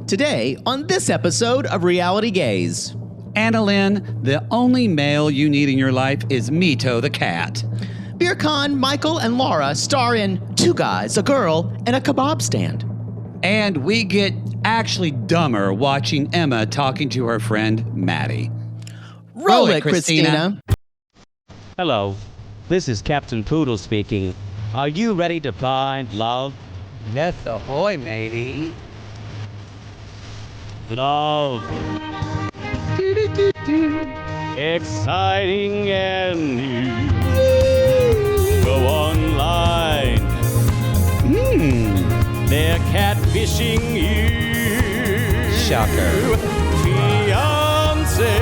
Today, on this episode of RealityGays. Annalyn, the only male you need in your life is Mito the cat. Birkan, Michael, and Laura star in Two Guys, a Girl, and a Kebab Stand. And we get actually dumber watching Emma talking to her friend Mattie. Roll it, Christina. Hello, this is Captain Poodle speaking. Are you ready to find love? Yes, ahoy, matey. Love. Exciting and new. Go online. They're catfishing you. Shocker. Fiance.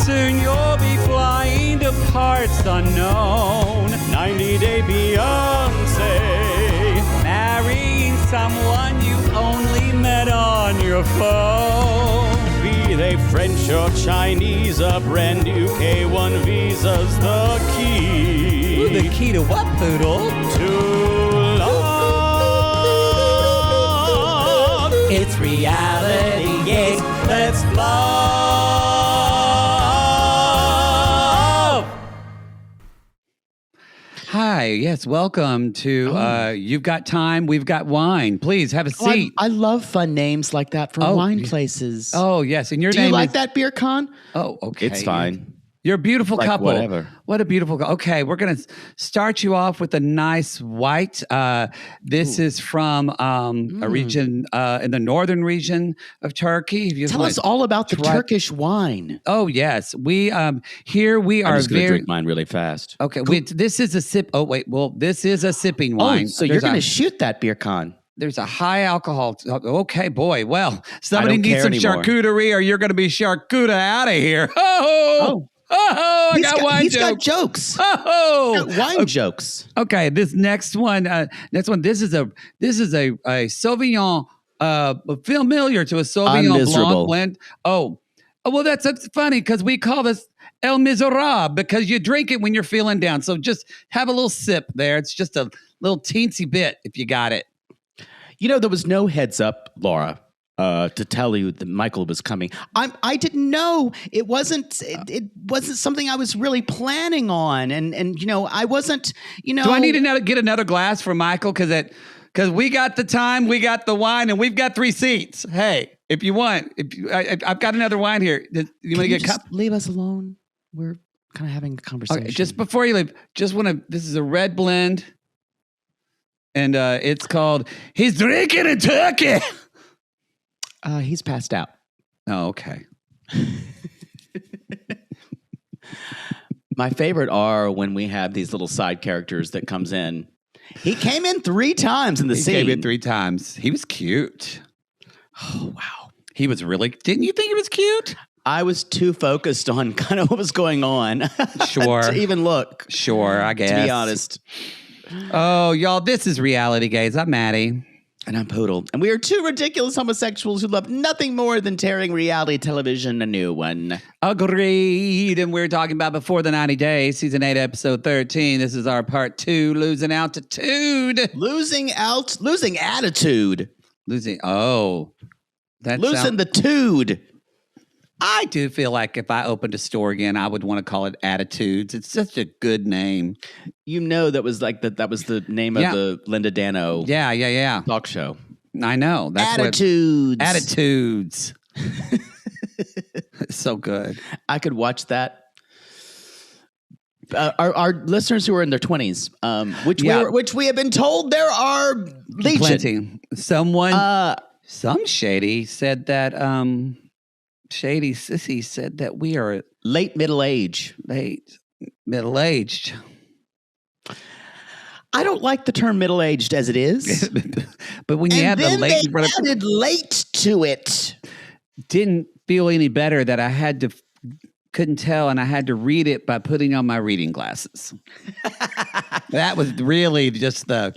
Soon you'll be flying to parts unknown. 90-day Fiance. Marrying someone you've only met on your phone. Be they French or Chinese, a brand new K1 visa's the key. Ooh, the key to what, Poodle? To love. It's reality, yes, let's love. Hi, yes, welcome to You've Got Time, We've Got Wine. Please have a seat. I love fun names like that for wine places. Oh, yes, and your Do name you like is... that, Birkan? Oh, okay. It's fine. You're a beautiful Like couple. whatever. What a beautiful couple. Okay, we're going to start you off with a nice white. This is from a region in the northern region of Turkey. If you Tell want us all about the try- Turkish wine. Oh, yes. We here we are I'm just going to very drink mine really fast. Okay, this is a sip. Oh, wait. Well, this is a sipping wine. Oh, so you're going to shoot that, Birkan. There's a high alcohol. Okay, boy. Well, somebody don't needs care some anymore. charcuterie or you're going to be charcuterie out of here. Oh, I got wine He's got jokes. jokes. Oh, He's got wine jokes. okay. This next one. This is a Sauvignon. Familiar to a Sauvignon Blanc blend. Oh, well, that's funny because we call this El Miserable because you drink it when you're feeling down. So just have a little sip there. It's just a little teensy bit if you got it. You know, there was no heads up, Laura, to tell you that Michael was coming. I didn't know. It wasn't something I was really planning on, and you know, I wasn't. You know, Do I need to get another glass for Michael? Because we got the time, we got the wine, and we've got 3 seats. Hey, if you want, I've got another wine here. You want to get a cup? Leave us alone. We're kind of having a conversation. Okay, just before you leave, this is a red blend. And it's called He's Drinking in Turkey. He's passed out. Oh, okay. My favorite are when we have these little side characters that comes in. He came in 3 times in the scene. He came in 3 times. He was cute. Oh, wow. He was really... Didn't you think he was cute? I was too focused on kind of what was going on. Sure. To even look. Sure, I guess. To be honest. Oh, y'all, this is Reality Gays. I'm Mattie. And I'm Poodle. And we are 2 ridiculous homosexuals who love nothing more than tearing reality television a new one. Agreed. And we're talking about Before the 90 Days, Season 8, Episode 13. This is our Part 2, Losing Altitude. Losing attitude. Losing the tude. I do feel like if I opened a store again, I would want to call it Attitudes. It's such a good name. You know that was like that was the name of the Linda Dano talk show. I know. That's Attitudes. It's so good. I could watch that. Our listeners who are in their 20s, which we have been told there are legion. Plenty. Some shady said that Shady Sissy said that we are late middle-aged. I don't like the term middle-aged as it is. But when you have the late... they added late to it. Didn't feel any better that I couldn't tell, and I had to read it by putting on my reading glasses. That was really just the...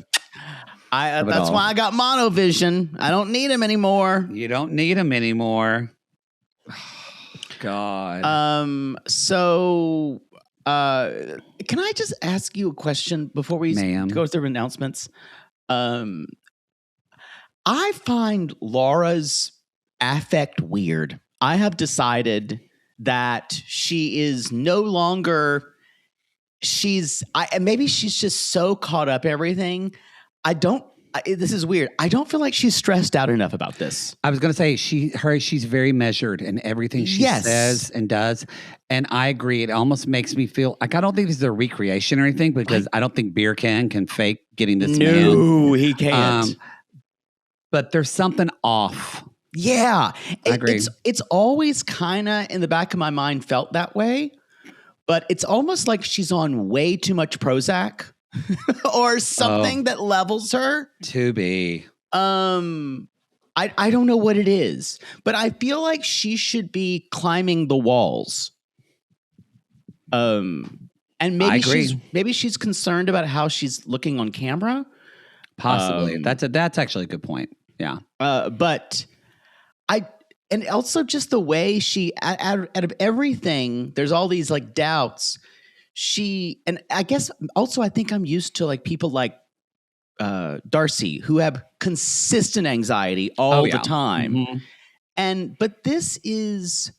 That's why I got monovision. I don't need them anymore. You don't need them anymore. God. So, can I just ask you a question before we go through announcements? I find Laura's affect weird. I have decided that she is no longer. Maybe she's just so caught up everything. This is weird. I don't feel like she's stressed out enough about this. I was going to say she's very measured in everything she says and does. And I agree. It almost makes me feel like I don't think this is a recreation or anything because I don't think Birkan can fake getting this man. No, he can't. But there's something off. Yeah. I agree. It's always kind of in the back of my mind felt that way. But it's almost like she's on way too much Prozac or something that levels her. To be. I don't know what it is, but I feel like she should be climbing the walls. And maybe she's concerned about how she's looking on camera. Possibly. That's actually a good point. Yeah. And also just the way she, out of everything, there's all these like doubts. And I guess also I think I'm used to like people like Darcy who have consistent anxiety all the time. Mm-hmm. But this is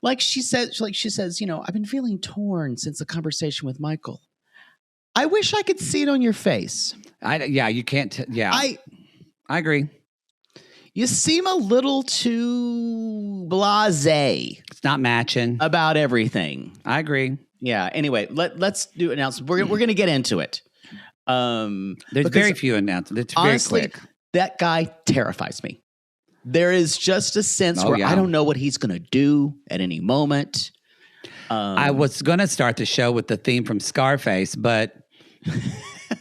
like she says, I've been feeling torn since the conversation with Michael. I wish I could see it on your face. You can't. I agree. You seem a little too blasé. It's not matching about everything. I agree. Yeah. Anyway, let's do announcements. We're going to get into it. There's very few announcements. It's honestly, very quick. That guy terrifies me. There is just a sense where I don't know what he's going to do at any moment. I was going to start the show with the theme from Scarface, but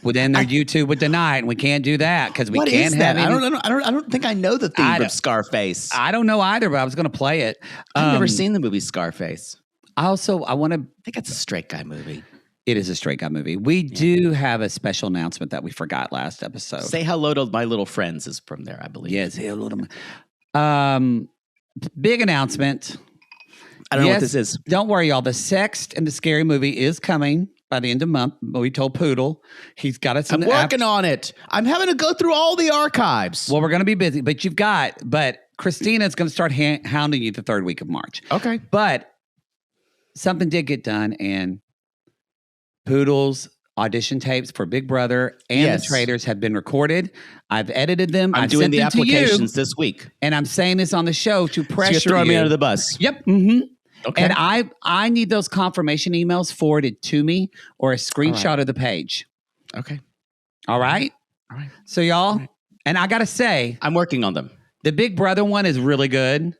within their YouTube would deny it, and we can't do that because we can't have. I don't think I know the theme of Scarface. I don't know either, but I was going to play it. I've never seen the movie Scarface. I think it's a straight guy movie. It is a straight guy movie. We do have a special announcement that we forgot last episode. Say hello to my little friends is from there, I believe. Yes, say hello to my. Big announcement. I don't know what this is. Don't worry, y'all. The Sext and the Scary Movie is coming by the end of the month. We told Poodle he's got us. I'm working on it. I'm having to go through all the archives. Well, we're going to be busy, but Christina's going to start hounding you the third week of March. Okay. But something did get done, and Poodle's audition tapes for Big Brother and The Traitors have been recorded. I've edited them. I'm doing the applications this week. And I'm saying this on the show to pressure you. So you're throwing me under the bus. Yep. Mm-hmm. Okay. And I need those confirmation emails forwarded to me or a screenshot of the page. Okay. All right? All right. So y'all, and I got to say. I'm working on them. The Big Brother one is really good.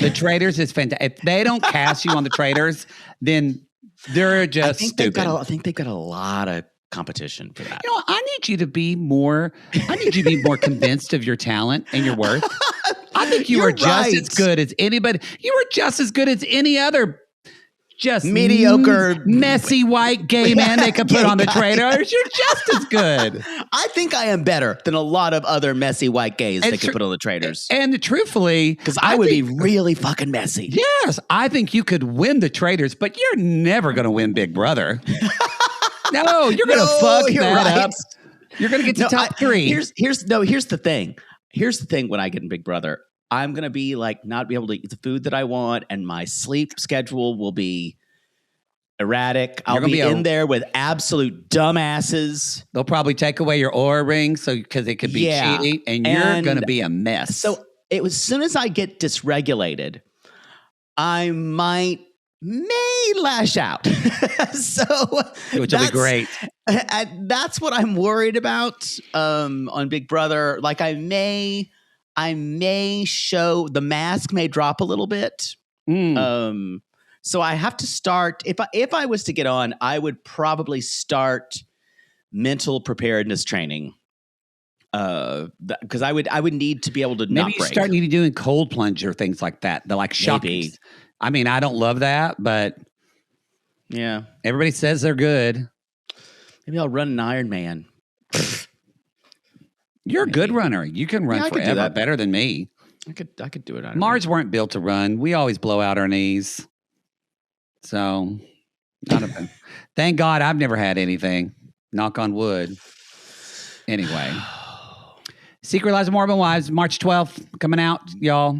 The Traitors is fantastic. If they don't cast you on the Traitors, then they're just stupid. I think they've got a lot of competition for that. I need you to be more convinced of your talent and your worth. I think you are just as good as anybody. You are just as good as any other just mediocre, messy white gay man they could put on the Traitors. You're just as good. I think I am better than a lot of other messy white gays they could put on the Traitors. And truthfully, because I would be really fucking messy. Yes, I think you could win the Traitors, but you're never going to win Big Brother. No, you're going to fuck that up. You're going to get to top three. Here's the thing. Here's the thing when I get in Big Brother. I'm going to be like, not be able to eat the food that I want, and my sleep schedule will be erratic. I'll be in there with absolute dumbasses. They'll probably take away your Oura ring because it could be cheating, and you're going to be a mess. So as soon as I get dysregulated, I may lash out. Which will be great. That's what I'm worried about on Big Brother. Like I may show the mask may drop a little bit. So I have to start. If I was to get on, I would probably start mental preparedness training. Because I would need to be able to maybe not break. Start needing doing cold plunge or things like that. They're like shockers. I mean, I don't love that, but yeah, everybody says they're good. Maybe I'll run an Ironman. You're a good runner. You can run forever better than me. I could do it. Mars weren't built to run. We always blow out our knees. So, thank God I've never had anything. Knock on wood. Anyway. Secret Lives of Mormon Wives, March 12th, coming out, y'all.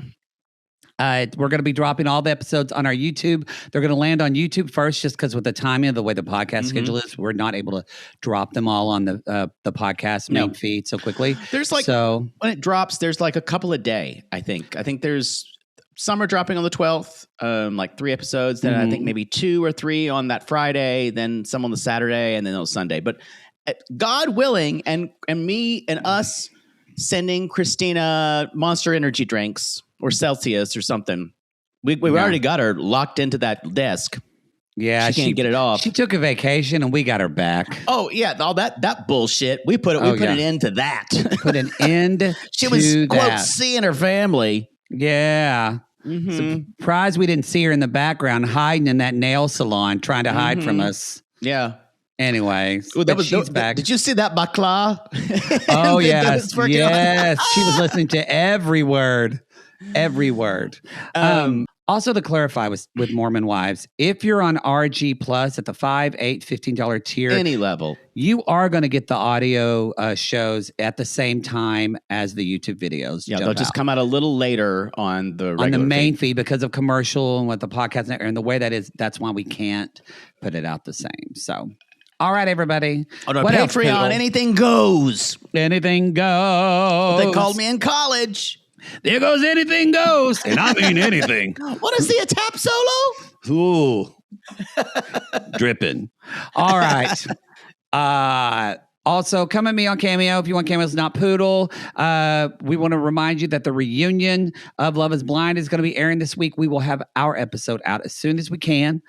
We're going to be dropping all the episodes on our YouTube. They're going to land on YouTube first, just because with the timing of the way the podcast schedule is, we're not able to drop them all on the podcast main feed so quickly. There's when it drops, there's like a couple a day, I think. I think there's some are dropping on the 12th, like 3 episodes. Then I think maybe 2 or 3 on that Friday, then some on the Saturday, and then on Sunday. But God willing, and me and us sending Christina Monster Energy drinks or Celsius or something. We already got her locked into that desk. Yeah, she can't get it off. She took a vacation and we got her back. Oh yeah, all that bullshit. We put an end to that. Put an end. She was quote seeing her family. Yeah. Surprised we didn't see her in the background hiding in that nail salon, trying to hide from us. Yeah. Anyway, she's back. Did you see that bakla? Oh yes, yes. She was listening to every word. Every word. Also to clarify with Mormon Wives, if you're on RG Plus at the $5, $8, $15 tier, any level, you are going to get the audio shows at the same time as the YouTube videos. Yeah, they'll just come out a little later on the main feed because of commercial and what the podcast and the way that is. That's why we can't put it out the same. So. All right, everybody. On our Patreon, anything goes. Anything goes. They called me in college. There goes anything goes. And I mean anything. Want to see a tap solo? Ooh. Dripping. All right. Also, come at me on Cameo if you want Cameo's Not Poodle. We want to remind you that the reunion of Love is Blind is going to be airing this week. We will have our episode out as soon as we can.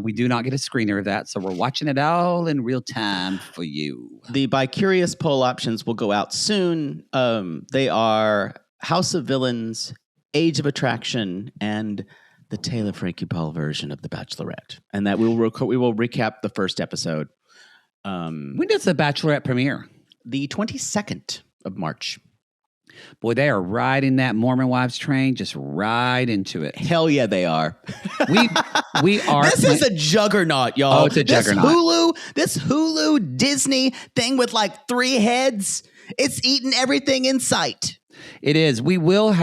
We do not get a screener of that, so we're watching it all in real time for you. The Bi-Curious poll options will go out soon. They are House of Villains, Age of Attraction, and the Taylor Frankie Paul version of The Bachelorette. And that we will recap the first episode. When does The Bachelorette premiere? The 22nd of March. Boy, they are riding that Mormon Wives train, just right into it. Hell yeah, they are. We are. This is a juggernaut, y'all. Oh, it's a juggernaut. This Hulu Disney thing with like 3 heads, it's eating everything in sight. It is. We will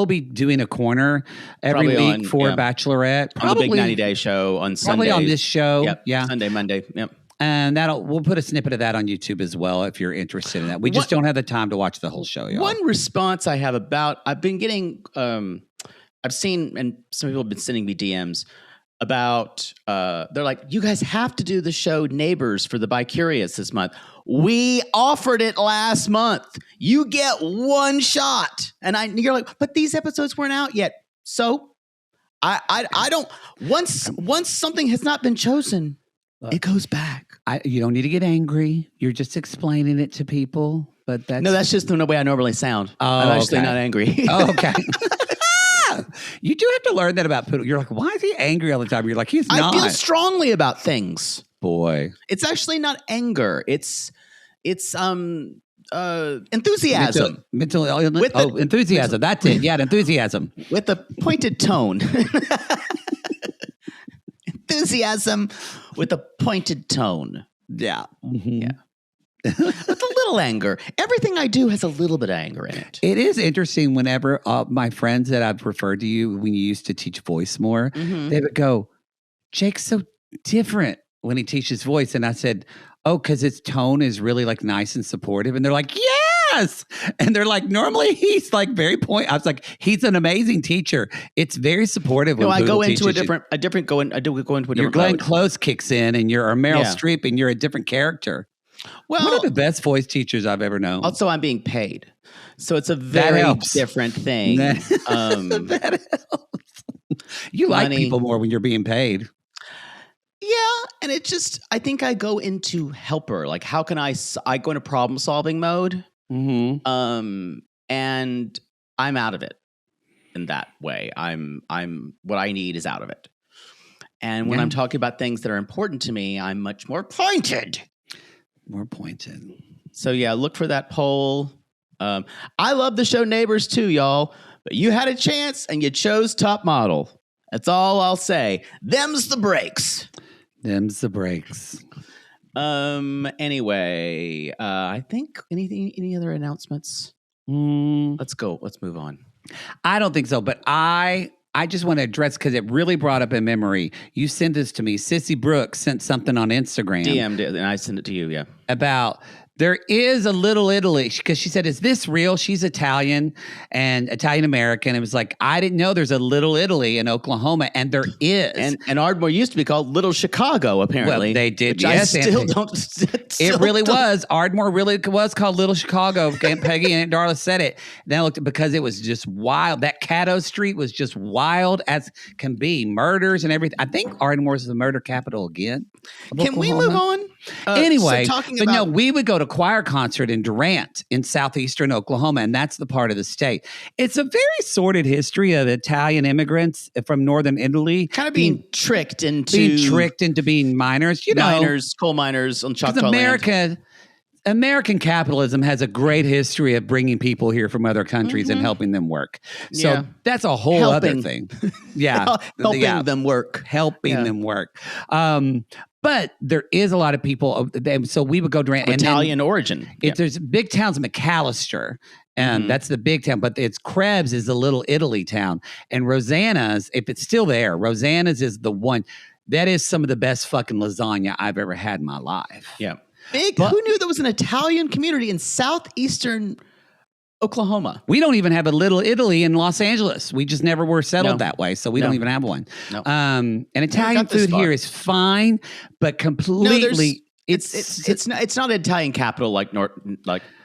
be doing a corner every week for Bachelorette. Probably the big 90-day show on Sunday. Probably on this show. Yep. Yeah. Sunday, Monday. Yep. And we'll put a snippet of that on YouTube as well if you're interested in that. We just don't have the time to watch the whole show, y'all. One response I have I've been getting, I've seen, and some people have been sending me DMs about, they're like, you guys have to do the show Neighbors for the Bi-Curious this month. We offered it last month. You get 1 shot. And you're like, but these episodes weren't out yet. So I don't, once something has not been chosen, it goes back. You don't need to get angry. You're just explaining it to people. But that's just the way I normally sound. I'm actually not angry. Oh, okay. You do have to learn that about Poodle. You're like, why is he angry all the time? You're like, he's not. I feel strongly about things. Boy. It's actually not anger. It's enthusiasm. Enthusiasm. That's it. Yeah, enthusiasm. With a pointed tone. Enthusiasm with a pointed tone. Yeah. Mm-hmm. Yeah. With a little anger. Everything I do has a little bit of anger in it. It is interesting whenever my friends that I've referred to you when you used to teach voice more, they would go, Jake's so different when he teaches voice. And I said, oh, because his tone is really like nice and supportive. And they're like, yes. And they're like, normally he's like very I was like, he's an amazing teacher. It's very supportive. No, I go into a different Your Glenn Close kicks in and you're Meryl Streep and you're a different character. Well, one of the best voice teachers I've ever known. Also, I'm being paid. So it's a very different thing. That helps. You like people more when you're being paid. Yeah. And it just, I think I go into helper. Like, how can I go into problem solving mode. Mm-hmm. And I'm out of it in that way. I'm what I need is out of it. And when I'm talking about things that are important to me, I'm much more pointed. So yeah, look for that poll. I love the show Neighbors too, y'all. But you had a chance and you chose Top Model. That's all I'll say. Them's the breaks. Anyway, I think any other announcements? Let's go. Let's move on. I don't think so, but I just want to address, because it really brought up a memory. You sent this to me. Sissy Brooks sent something on Instagram. DM'd it, and I sent it to you, yeah. About there is a Little Italy, because she said, is this real? She's Italian and Italian-American. It was like, I didn't know there's a Little Italy in Oklahoma, and there is. And Ardmore used to be called Little Chicago, apparently. Well, they did, yes. I still don't. It really was. Ardmore really was called Little Chicago. Aunt Peggy and Aunt Darla said it. Then I looked at, because it was just wild. That Caddo Street was just wild as can be. Murders and everything. I think Ardmore is the murder capital again. Can we move on? Anyway, so but no, we would go to choir concert in Durant in southeastern Oklahoma, and that's the part of the state. It's a very sordid history of Italian immigrants from northern Italy, kind of being tricked into being miners. Coal miners on Choctaw land. American capitalism has a great history of bringing people here from other countries and helping them work. So that's a whole other thing. Yeah. Helping them work. Them work. But there is a lot of people. So we would go Durant. Italian origin. There's big towns, McAllister, and that's the big town. But it's Krebs is the Little Italy town. And Rosanna's, if it's still there, Rosanna's is the one. That is some of the best fucking lasagna I've ever had in my life. Yeah. Who knew there was an Italian community in southeastern Oklahoma? We don't even have a Little Italy in Los Angeles. We just never were settled that way, so we don't even have one. No. And Italian food here is fine, but completely. It's not an Italian capital like New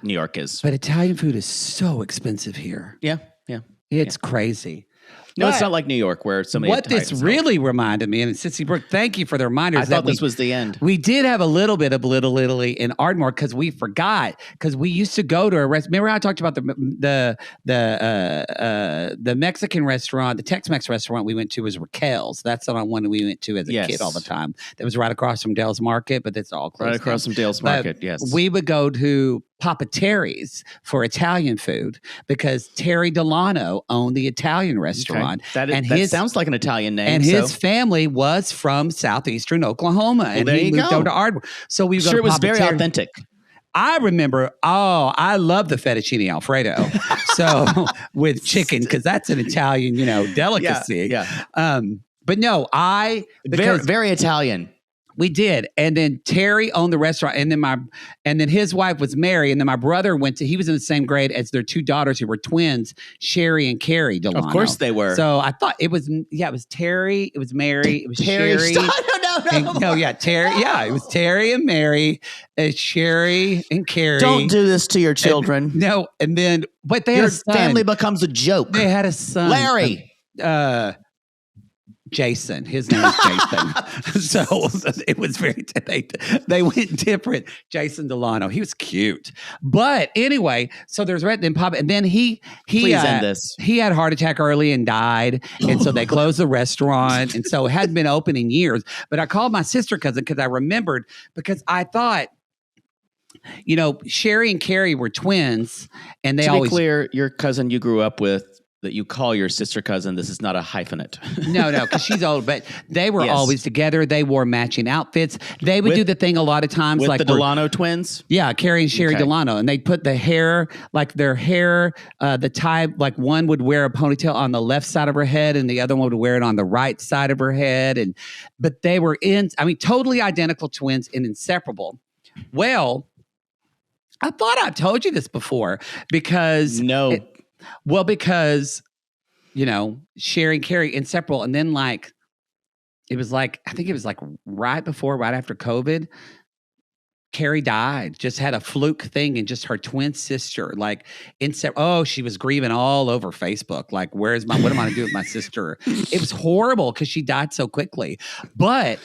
York is. But Italian food is so expensive here. Yeah. It's crazy. No, it's not like New York where so many. What this really reminded me, and Sissy Brooke, thank you for the reminder. I thought this was the end. We did have a little bit of Little Italy in Ardmore because we forgot, because we used to go to a restaurant. Remember how I talked about the Mexican restaurant, the Tex-Mex restaurant we went to was Raquel's. That's the one we went to as a kid all the time. That was right across from Dale's Market, but it's all closed. Right across from Dale's Market, yes. We would go to Papa Terry's for Italian food because Terry Delano owned the Italian restaurant. Okay. That sounds like an Italian name. And his family was from southeastern Oklahoma. Well, and there he you moved go. over to Ardmore. So we sure, it was very authentic. I remember, I love the fettuccine Alfredo. So with chicken, because that's an Italian, delicacy. Yeah. But no, very, very Italian. We did. And then Terry owned the restaurant. And then his wife was Mary. And then my brother he was in the same grade as their two daughters who were twins, Sherry and Carrie Delano. Of course they were. So I thought it was Terry, it was Mary, it was Terry. No. Terry. Yeah, it was Terry and Mary, Sherry and Carrie. Don't do this to your children. But they had a son. Family becomes a joke. They had a son. Larry. Jason. His name is Jason. So it was very, they went different. Jason Delano. He was cute. But anyway, so there's then Papa, and then he end this. He had a heart attack early and died. And so they closed the restaurant. And so it hadn't been open in years. But I called my sister cousin because I remembered, because I thought, Sherry and Carrie were twins, and they always. To be clear, your cousin you grew up with, that you call your sister cousin, this is not a hyphenate. No, because she's old, but they were always together. They wore matching outfits. They would do the thing a lot of times. With the Delano twins? Yeah, Carrie and Sherry Delano. And they'd put the hair, the tie, like one would wear a ponytail on the left side of her head and the other one would wear it on the right side of her head. But they were totally identical twins and inseparable. Well, I thought I've told you this before because... No. Because, Sherry and Carrie inseparable. And then I think it was right after COVID, Carrie died, just had a fluke thing, and just her twin sister, she was grieving all over Facebook. Like, what am I going to do with my sister? It was horrible because she died so quickly. But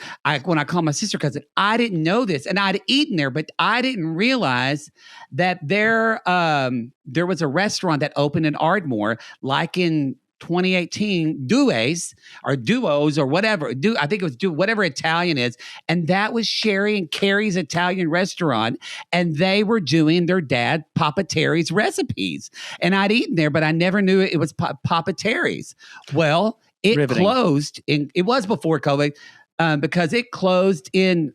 when I called my sister cousin, I didn't know this, and I'd eaten there, but I didn't realize that there was a restaurant that opened in Ardmore, like in 2018, Duos or whatever. I think it was whatever Italian is. And that was Sherry and Carrie's Italian restaurant. And they were doing their dad, Papa Terry's recipes. And I'd eaten there, but I never knew it was Papa Terry's. Well, it closed. It was before COVID because it closed in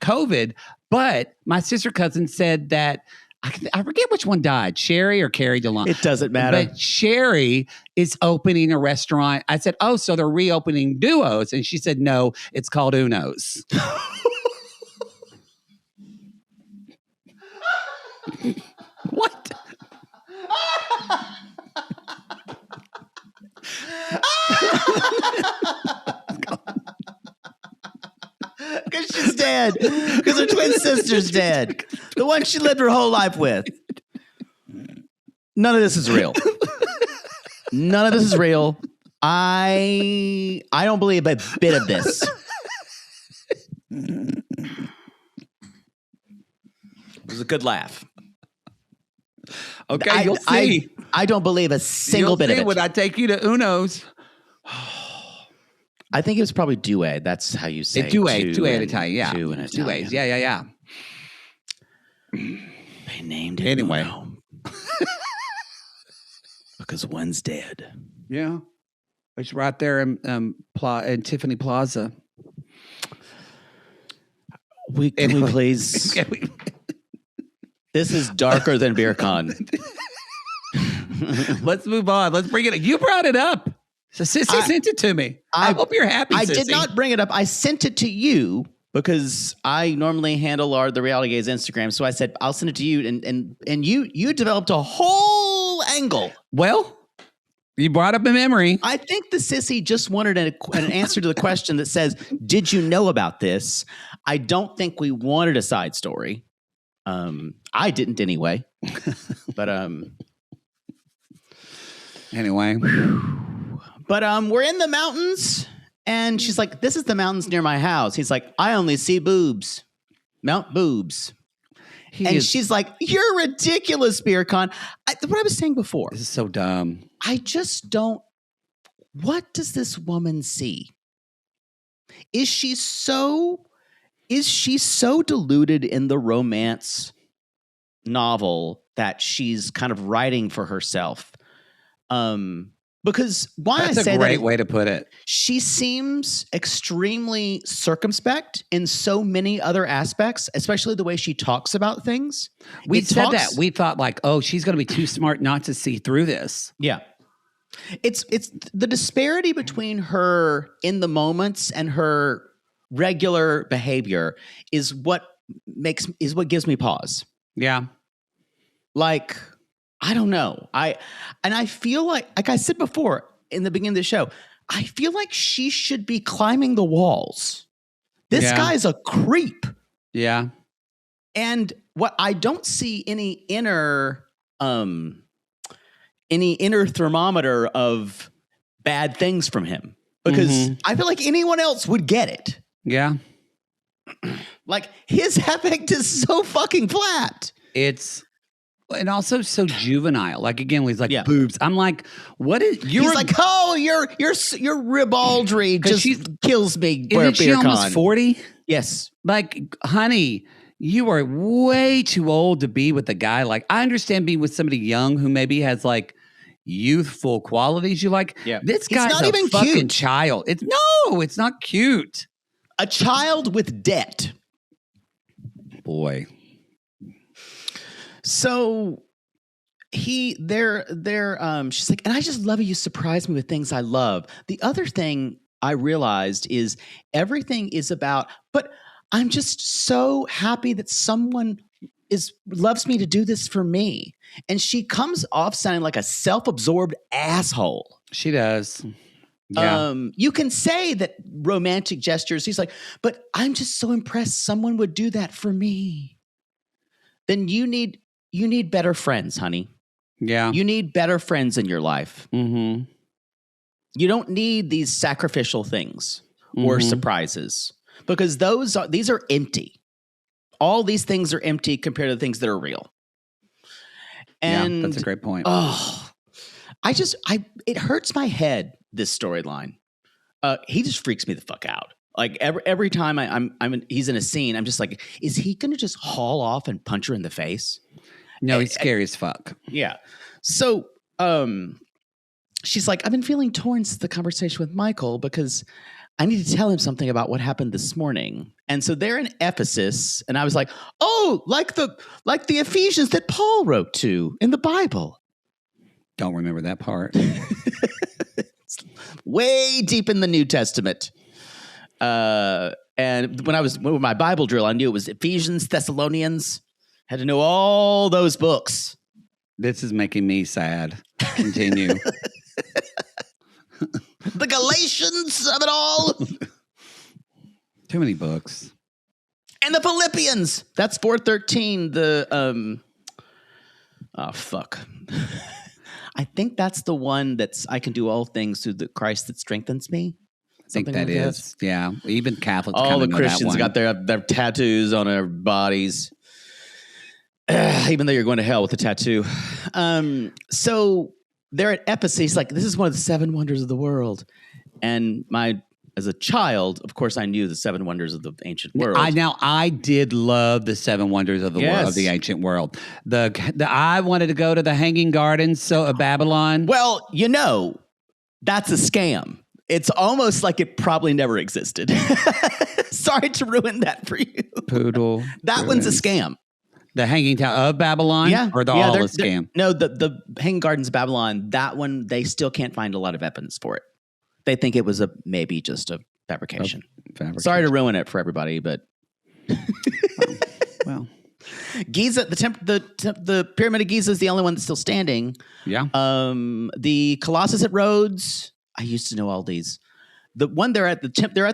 COVID. But my sister cousin said that I forget which one died, Sherry or Carrie DeLong. It doesn't matter. But Sherry is opening a restaurant. I said, oh, so they're reopening Duos. And she said, no, it's called Unos. What? Because she's dead. Because her twin sister's dead. The one she lived her whole life with. None of this is real. None of this is real. I don't believe a bit of this. It was a good laugh. Okay, you'll see. I don't believe a single bit of it. When I take you to Uno's. I think it was probably Due. That's how you say it. Due in Italian, yeah. Two in Italian. Dues, yeah. They named it anyway. Uno. Because one's dead. Yeah. It's right there in Tiffany Plaza. Can we please? This is darker than Birkan. Let's move on. Let's bring it up. You brought it up. So Sissy sent it to me. I hope you're happy, I Sissy. did not bring it up. I sent it to you because I normally handle the Reality Gays Instagram. So I said, I'll send it to you. And you developed a whole angle. Well, you brought up a memory. I think the sissy just wanted an answer to the question that says, did you know about this? I don't think we wanted a side story. I didn't anyway. But anyway. But we're in the mountains, and she's like, this is the mountains near my house. He's like, I only see boobs. Mount Boobs. She's like, you're ridiculous, Birkan. What I was saying before. This is so dumb. I just don't. What does this woman see? Is she so deluded in the romance novel that she's kind of writing for herself? Because That's a great way to put it. She seems extremely circumspect in so many other aspects, especially the way she talks about things. We said that. We thought like, oh, she's going to be too smart not to see through this. Yeah. It's the disparity between her in the moments and her regular behavior is what gives me pause. Yeah. Like, I don't know. I feel like I said before in the beginning of the show, I feel like she should be climbing the walls. This guy's a creep. Yeah. And what I don't see any inner thermometer of bad things from him, because I feel like anyone else would get it. Yeah. Like, his affect is so fucking flat. And also so juvenile. Like, again, he's like, boobs. I'm like, what is... He's like, oh, your ribaldry just kills me. Isn't she almost 40? Yes. Like, honey, you are way too old to be with a guy. Like, I understand being with somebody young who maybe has, like, youthful qualities you like. Yeah. This guy's not even fucking cute. Child. It's not cute. A child with debt. Boy. So she's like, and I just love you surprise me with things I love. The other thing I realized is everything is about, but I'm just so happy that someone loves me to do this for me. And she comes off sounding like a self-absorbed asshole. She does. Yeah. You can say that romantic gestures. He's like, but I'm just so impressed someone would do that for me. Then you need better friends, honey. Yeah. You need better friends in your life. Mm-hmm. You don't need these sacrificial things or surprises, because these are empty. All these things are empty compared to the things that are real. And that's a great point. Oh, it hurts my head, this storyline. He just freaks me the fuck out. Like every time he's in a scene, I'm just like, is he going to just haul off and punch her in the face? No, he's scary as fuck. Yeah. So, she's like, I've been feeling torn since the conversation with Michael, because I need to tell him something about what happened this morning. And so they're in Ephesus, and I was like, oh, like the Ephesians that Paul wrote to in the Bible. Don't remember that part. Way deep in the New Testament. And when I was with my Bible drill, I knew it was Ephesians, Thessalonians. Had to know all those books. This is making me sad. Continue. The Galatians of it all. Too many books. And the Philippians. That's 413. Oh, fuck. I think that's the one that's I can do all things through the Christ that strengthens me. I think that like is. That. Yeah. Even Catholics. All the know Christians that got their tattoos on their bodies. Even though you're going to hell with a tattoo. So they're at Ephesus. He's like, this is one of the 7 wonders of the world. And as a child, of course, I knew the 7 wonders of the ancient world. I did love the 7 wonders of the world, of the ancient world. I wanted to go to the Hanging Gardens of Babylon. Well, that's a scam. It's almost like it probably never existed. Sorry to ruin that for you. Poodle. That one's a scam. The Hanging Tower of Babylon? Yeah. Or all a scam? No, the Hanging Gardens of Babylon, that one, they still can't find a lot of evidence for it. They think it was maybe just a fabrication. Sorry to ruin it for everybody, but... well. Giza, the Pyramid of Giza is the only one that's still standing. Yeah. The Colossus at Rhodes, I used to know all these. The one they're at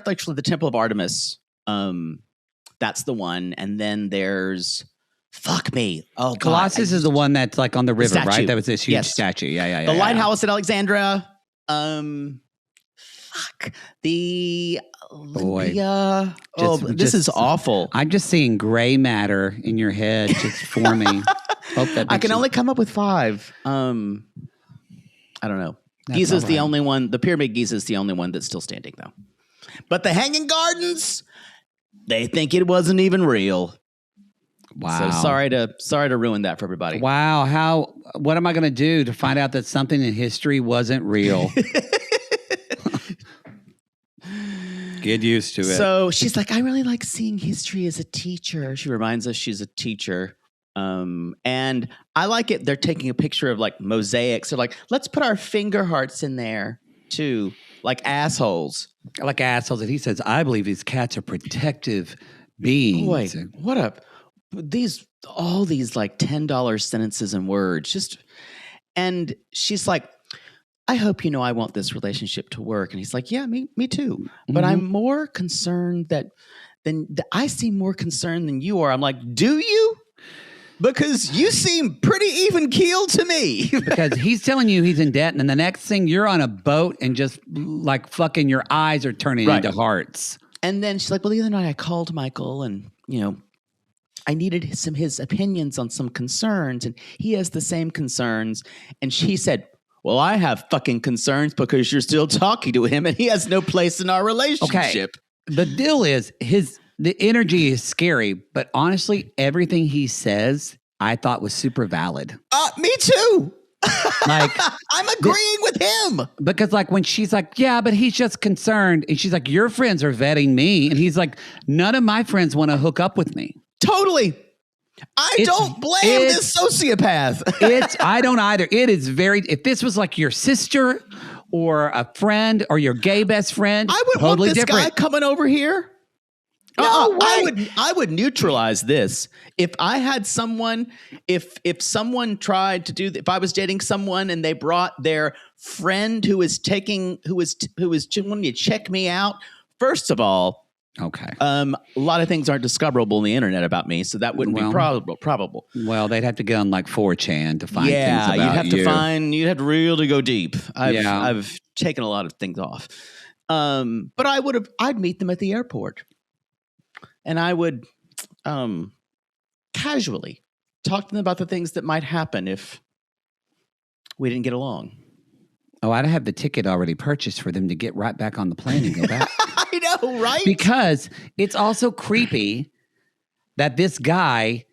actually the Temple of Artemis. That's the one. And then there's... Fuck me. Oh, God. Colossus is the one that's like on the river, right? That was this huge statue. Yeah. The lighthouse at Alexandria. Fuck. The Olympia. This is awful. I'm just seeing gray matter in your head just forming. I can only come up with 5. I don't know. Giza's the only one. The Pyramid of Giza is the only one that's still standing, though. But the Hanging Gardens, they think it wasn't even real. Wow. So sorry to ruin that for everybody. Wow. What am I going to do to find out that something in history wasn't real? Get used to it. So she's like, I really like seeing history as a teacher. She reminds us she's a teacher. And I like it. They're taking a picture of like mosaics. They're like, let's put our finger hearts in there too. Like assholes. Like assholes. And he says, I believe these cats are protective beings. Boy, what up? All these like $10 sentences and words and she's like, I hope I want this relationship to work. And he's like, yeah, me too. Mm-hmm. But I'm more concerned I seem more concerned than you are. I'm like, do you? Because you seem pretty even keeled to me. Because he's telling you he's in debt. And then the next thing you're on a boat and just like fucking your eyes are turning into hearts. And then she's like, well, the other night I called Michael and, I needed his opinions on some concerns, and he has the same concerns. And she said, well, I have fucking concerns because you're still talking to him, and he has no place in our relationship. Okay. The deal is the energy is scary, but honestly, everything he says, I thought was super valid. Me too. Like I'm agreeing with him. Because like when she's like, yeah, but he's just concerned. And she's like, your friends are vetting me. And he's like, none of my friends want to hook up with me. Totally. I don't blame this sociopath. I don't either. It is if this was like your sister or a friend or your gay best friend, I would totally want this different. guy coming over here. No I would neutralize this. If I had someone, if someone tried to do, if I was dating someone and they brought their friend who was wanting to check me out, first of all, okay. A lot of things aren't discoverable on the internet about me, so that wouldn't be probable. Well, they'd have to go on like 4chan to find things about you. You'd have to really go deep. I've taken a lot of things off. But I'd meet them at the airport. And I would casually talk to them about the things that might happen if we didn't get along. Oh, I'd have the ticket already purchased for them to get right back on the plane and go back. I know, right? Because it's also creepy that this guy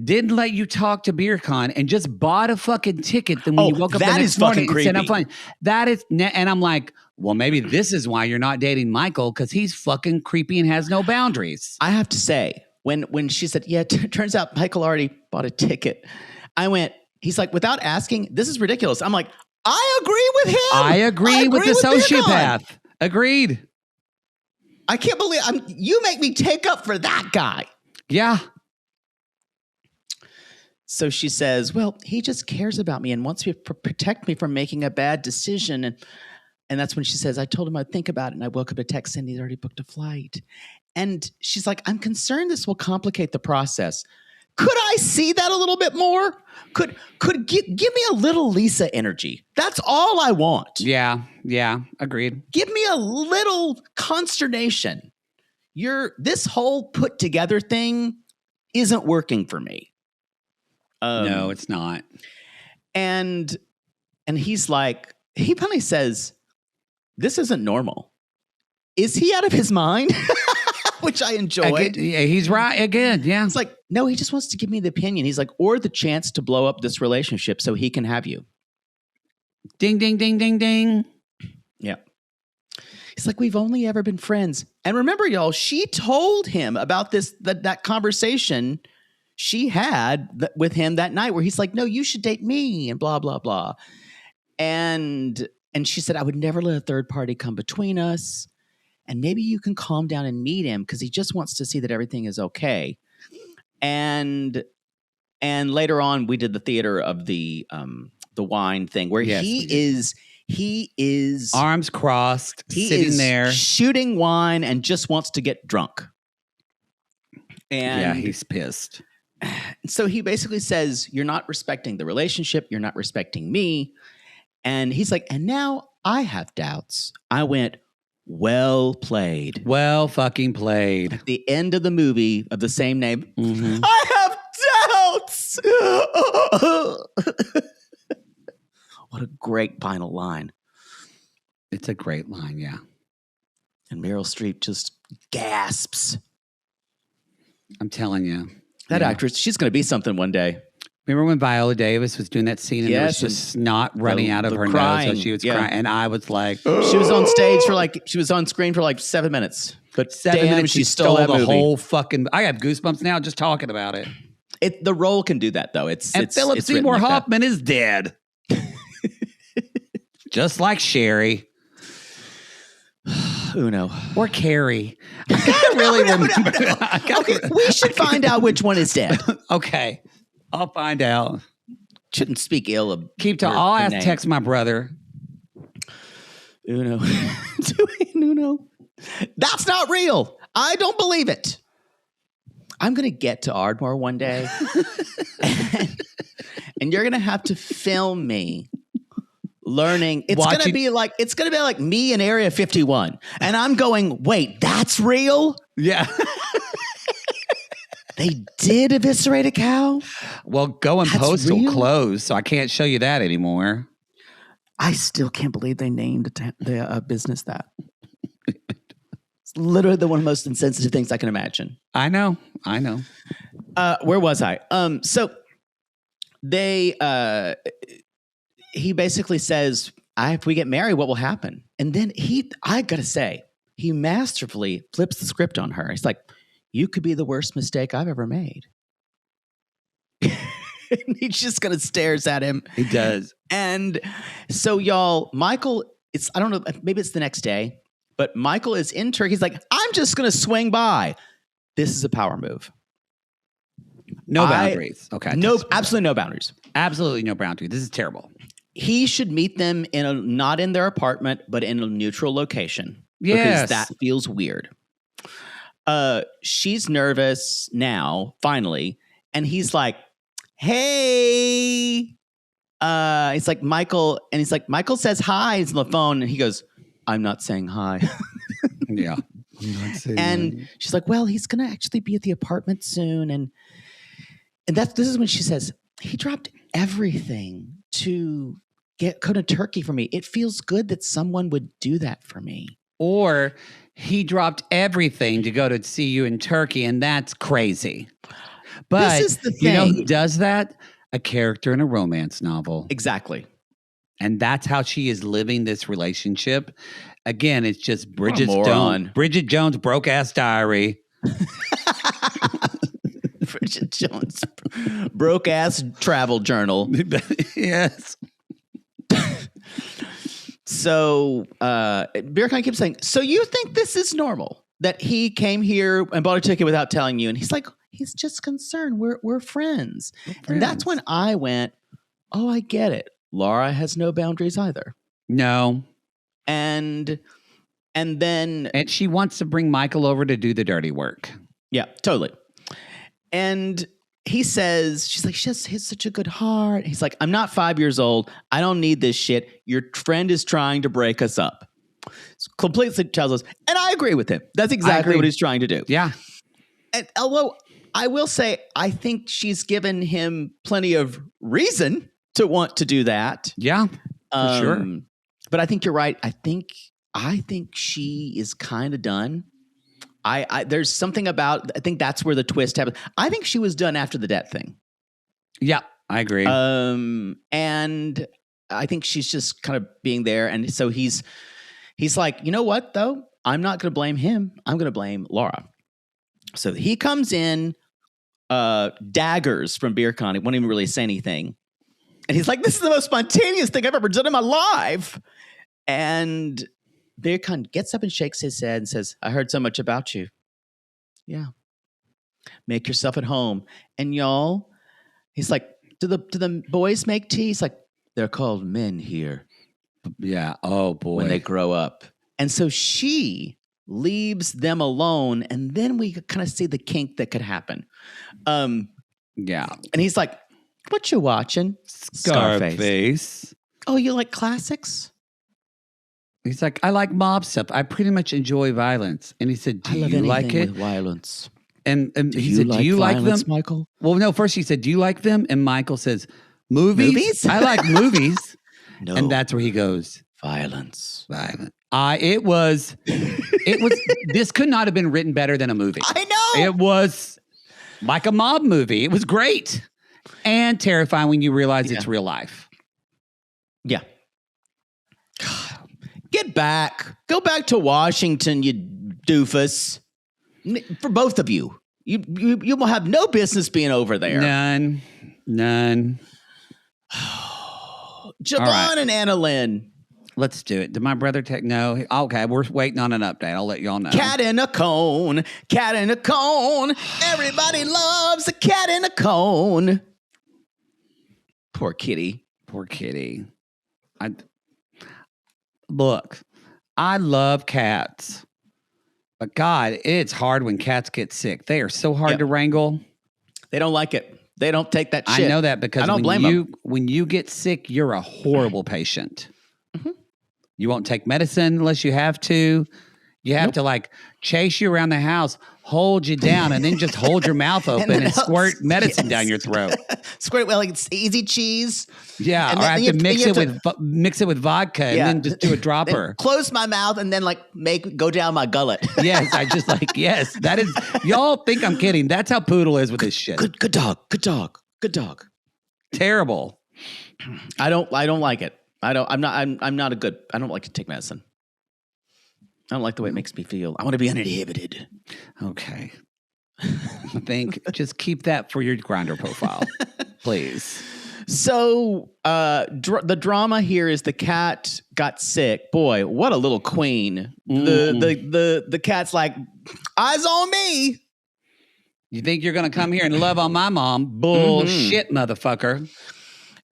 didn't let you talk to Birkan and just bought a fucking ticket. Then when you woke up the that next is fucking morning and said, I'm creepy. fine. That is, and I'm like, well, maybe this is why you're not dating Michael, because he's fucking creepy and has no boundaries. I have to say, when she said, yeah, turns out Michael already bought a ticket, I went, he's like, without asking, this is ridiculous. I'm like, I agree with him. I agree with the sociopath. Birkan. Agreed. I can't believe you make me take up for that guy. Yeah. So she says, well, he just cares about me and wants to protect me from making a bad decision. And that's when she says, I told him I'd think about it. And I woke up to text Cindy, he'd already booked a flight. And she's like, I'm concerned this will complicate the process. Could I see that a little bit more? Could give me a little Lisa energy. That's all I want. Yeah. Agreed. Give me a little consternation. This whole put together thing isn't working for me. No, it's not. And he's like, he finally says, this isn't normal. Is he out of his mind? Which I enjoyed. He's right again. Yeah. It's like, no, he just wants to give me the opinion. He's like, or the chance to blow up this relationship so he can have you. Ding, ding, ding, ding, ding. Yeah. He's like, we've only ever been friends. And remember, y'all, she told him about that conversation she had with him that night where he's like, no, you should date me and blah, blah, blah. And she said, I would never let a third party come between us. And maybe you can calm down and meet him because he just wants to see that everything is okay. And later on, we did the theater of the wine thing where he is arms crossed, he sitting is there shooting wine and just wants to get drunk. And yeah, he's pissed. So he basically says, you're not respecting the relationship. You're not respecting me. And he's like, and now I have doubts. I went, well played. Well fucking played. At the end of the movie of the same name, mm-hmm. I have doubts. What a great final line. It's a great line, yeah. And Meryl Streep just gasps. I'm telling you. That actress, she's going to be something one day. Remember when Viola Davis was doing that scene and there was just snot running out of her crying. nose? So she was crying. And I was like... She was on stage she was on screen for like 7 minutes. But 7 minutes, she stole that the movie. whole fucking... I have goosebumps now just talking about it. The role can do that, though. Philip Seymour Hoffman is dead. Just like Sherry. Uno. Or Carrie. I can't really remember. Okay, we should find out which one is dead. Okay. I'll find out. Shouldn't speak ill of I'll ask, text my brother. Uno. Uno. That's not real. I don't believe it. I'm going to get to Ardmore one day. and you're going to have to film me learning. It's going to be like me in Area 51. And I'm going, wait, that's real? Yeah. They did eviscerate a cow? Well, Go and Post will close, so I can't show you that anymore. I still can't believe they named the business that. It's literally one of the most insensitive things I can imagine. I know. Where was I? So he basically says, if we get married, what will happen? And then I got to say, he masterfully flips the script on her. He's like, you could be the worst mistake I've ever made. And he just kind of stares at him. He does. And so, y'all, Michael, I don't know, maybe it's the next day, but Michael is in Turkey. He's like, I'm just going to swing by. This is a power move. No boundaries. Okay. No, absolutely no boundaries. Absolutely no boundaries. This is terrible. He should meet them not in their apartment, but in a neutral location. Yes. Because that feels weird. She's nervous now, finally. And he's like, hey. It's like Michael. And he's like, Michael says hi. He's on the phone. And he goes, I'm not saying hi. Yeah. And she's like, well, he's going to actually be at the apartment soon. And this is when she says, he dropped everything to go to Turkey for me. It feels good that someone would do that for me. Or he dropped everything to go to see you in Turkey, and that's crazy. But this is the you know thing. who does that? A character in a romance novel. Exactly. And that's how she is living this relationship. Again, it's just Bridget Jones' broke ass diary. Bridget Jones' broke ass travel journal. Yes. So Birkan keeps saying, so you think this is normal? That he came here and bought a ticket without telling you? And he's like, he's just concerned. We're friends. And that's when I went, oh, I get it. Laura has no boundaries either. No. And then... And she wants to bring Michael over to do the dirty work. Yeah, totally. And he says, she's like, she has such a good heart. He's like, I'm not 5 years old. I don't need this shit. Your friend is trying to break us up. Completely tells us. And I agree with him. That's exactly what he's trying to do. Yeah. And although I will say, I think she's given him plenty of reason to want to do that. Yeah, for sure. But I think you're right. I think she is kind of done. There's something about, I think that's where the twist happened. I think she was done after the debt thing. Yeah, I agree. And I think she's just kind of being there. And so he's like, you know what, though? I'm not going to blame him. I'm going to blame Laura. So he comes in, daggers from Birkan. He won't even really say anything. And he's like, this is the most spontaneous thing I've ever done in my life. And Birkan gets up and shakes his head and says, I heard so much about you. Yeah. Make yourself at home. And y'all, he's like, do the boys make tea? He's like, they're called men here. Yeah. Oh, boy. When they grow up. And so she leaves them alone. And then we kind of see the kink that could happen. Yeah. And he's like, what you watching? Scarface. Oh, you like classics? He's like, I like mob stuff. I pretty much enjoy violence. And he said, do you like it? With violence. And he said, do you like them? Michael? Well, no, first he said, do you like them? And Michael says, movies? I like movies. No. And that's where he goes, violence. It was, this could not have been written better than a movie. I know. It was like a mob movie. It was great. And terrifying when you realize it's real life. Yeah. Get back. Go back to Washington, you doofus. For both of you. You will have no business being over there. None. Jovon and Annalyn. Let's do it. Did my brother take? No. Okay, we're waiting on an update. I'll let y'all know. Cat in a cone. Cat in a cone. Everybody loves a cat in a cone. Poor kitty. Look, I love cats. But God, it's hard when cats get sick. They are so hard to wrangle. They don't like it. They don't take that shit. I know that because I don't blame them. When you get sick, you're a horrible patient. Mm-hmm. You won't take medicine unless you have to. You have to like chase you around the house, hold you down, and then just hold your mouth open and squirt medicine down your throat. Squirt it like it's easy cheese. Yeah, or I have to mix it with vodka and then just do a dropper. Close my mouth and then like go down my gullet. Yes, that is. Y'all think I'm kidding? That's how Poodle is with this shit. Good dog. Terrible. I don't like it. I don't like to take medicine. I don't like the way it makes me feel. I want to be uninhibited. Okay. I think just keep that for your Grindr profile, please. So the drama here is the cat got sick. Boy, what a little queen. The cat's like, eyes on me. You think you're going to come here and love on my mom? Bullshit, motherfucker.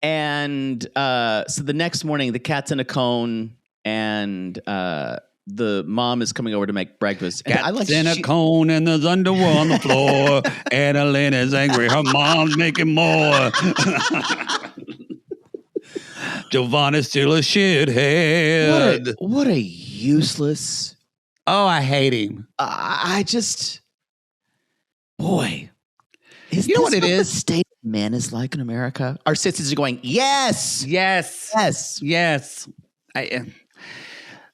And so the next morning, the cat's in a cone and the mom is coming over to make breakfast. Cat's in a cone and there's underwear on the floor. Annalyn is angry. Her mom's making more. Jovon is still a shithead. What a useless. Oh, I hate him. I just, boy. You know what it is? The state of men is like in America. Our citizens are going, yes.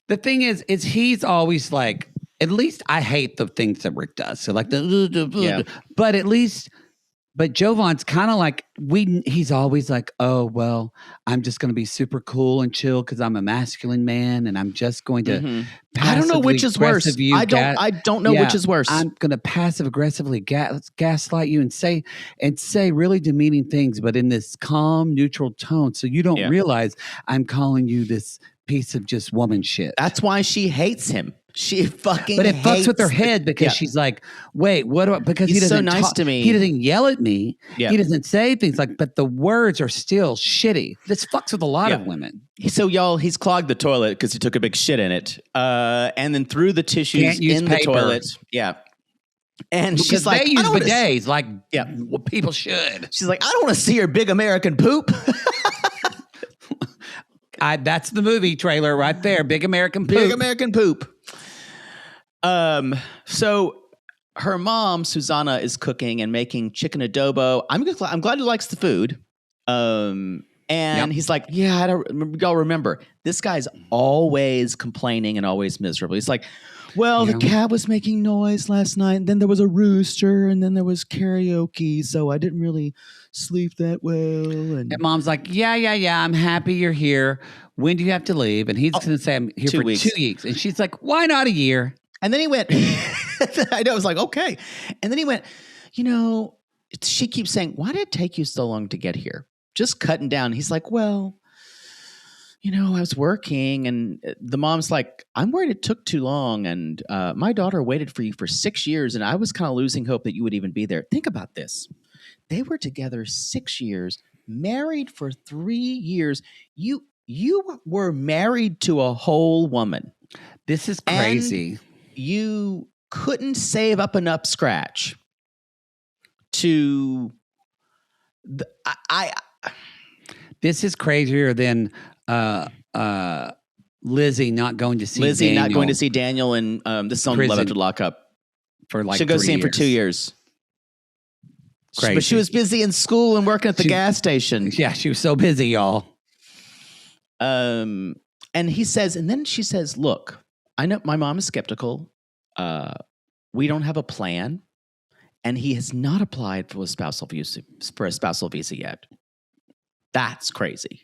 The thing is he's always like, at least I hate the things that Rick does. So like but at least But Jovon's kind of like he's always like, oh well, I'm just going to be super cool and chill because I'm a masculine man, and I'm just going to. I don't know which is worse. I don't know which is worse. I'm going to passive aggressively gaslight you and say really demeaning things, but in this calm, neutral tone, so you don't realize I'm calling you this piece of just woman shit. That's why she hates him. She fucking But it fucks with her head because she's like, wait, what do I, because he's he doesn't so nice to me. He doesn't yell at me. Yeah. He doesn't say things like, but the words are still shitty. This fucks with a lot of women. So y'all, he's clogged the toilet because he took a big shit in it. And then threw the tissues in the toilet. Yeah. And because she's like, they use bidets like what people should. She's like, I don't want to see your big American poop. That's the movie trailer right there. Big American poop. Big American poop. So her mom, Susanna, is cooking and making chicken adobo. I'm glad he likes the food. And he's like, y'all remember, this guy's always complaining and always miserable. He's like, well, the cat was making noise last night, and then there was a rooster, and then there was karaoke, so I didn't really sleep that well. And mom's like, yeah, I'm happy you're here. When do you have to leave? And he's going to say, I'm here for 2 weeks. And she's like, why not a year? And then he went, I know, I was like, okay. And then he went, she keeps saying, why did it take you so long to get here? Just cutting down. He's like, well, I was working. And the mom's like, I'm worried it took too long. And my daughter waited for you for 6 years. And I was kind of losing hope that you would even be there. Think about this. They were together 6 years, married for 3 years. You were married to a whole woman. This is crazy. And you couldn't save up enough scratch to This is crazier than Lizzie not going to see Daniel and this is on Love After Lockup for like she'll go see him for 2 years. Crazy. But she was busy in school and working at the gas station. Yeah, she was so busy, y'all. And he says, and then she says, look, I know my mom is skeptical. We don't have a plan. And he has not applied for a spousal visa yet. That's crazy.